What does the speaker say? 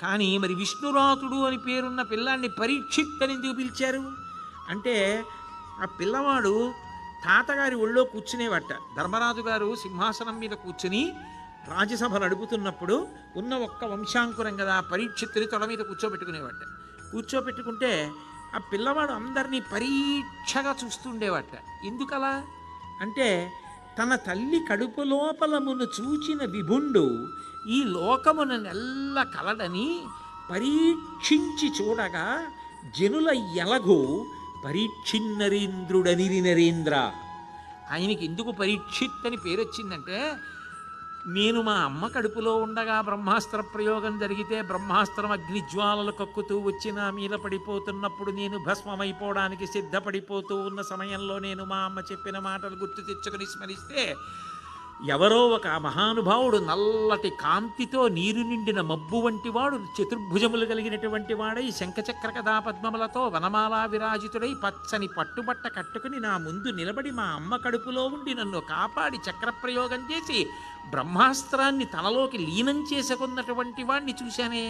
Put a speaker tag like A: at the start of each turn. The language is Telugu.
A: కానీ మరి విష్ణురాతుడు అని పేరున్న పిల్లాన్ని పరీక్షిత్ అని ఎందుకు పిలిచారు అంటే ఆ పిల్లవాడు తాతగారి ఒళ్ళో కూర్చునేవట. ధర్మరాజు గారు సింహాసనం మీద కూర్చుని రాజ్యసభ నడుపుతున్నప్పుడు ఉన్న ఒక్క వంశాంకురం కదా పరీక్షిత్తుని తొడ మీద కూర్చోబెట్టుకునేవట. కూర్చోబెట్టుకుంటే ఆ పిల్లవాడు అందరినీ పరీక్షగా చూస్తుండేవట. ఎందుకలా అంటే తన తల్లి కడుపు లోపలమును చూచిన విభుండు ఈ లోకమున నెల్ల కలడని పరీక్షించి చూడగా జనుల ఎలగు పరీక్షిన్నరేంద్రుడని నరేంద్ర. ఆయనకి ఎందుకు పరీక్షిత్ అని పేరు వచ్చిందంటే నేను మా అమ్మ కడుపులో ఉండగా బ్రహ్మాస్త్ర ప్రయోగం జరిగితే బ్రహ్మాస్త్రం అగ్నిజ్వాలలు కక్కుతూ వచ్చి నా మీద పడిపోతున్నప్పుడు నేను భస్మమైపోవడానికి సిద్ధపడిపోతూ ఉన్న సమయంలో నేను మా అమ్మ చెప్పిన మాటలు గుర్తు తెచ్చుకొని స్మరిస్తే ఎవరో ఒక మహానుభావుడు నల్లటి కాంతితో నీరు నిండిన మబ్బు వంటి వాడు చతుర్భుజములు కలిగినటువంటి వాడై శంఖచక్ర కథా పద్మములతో వనమాలా విరాజితుడై పచ్చని పట్టుబట్ట కట్టుకుని నా ముందు నిలబడి మా అమ్మ కడుపులో ఉండి నన్ను కాపాడి చక్రప్రయోగం చేసి బ్రహ్మాస్త్రాన్ని తనలోకి లీనం చేసుకున్నటువంటి వాడిని చూశానే.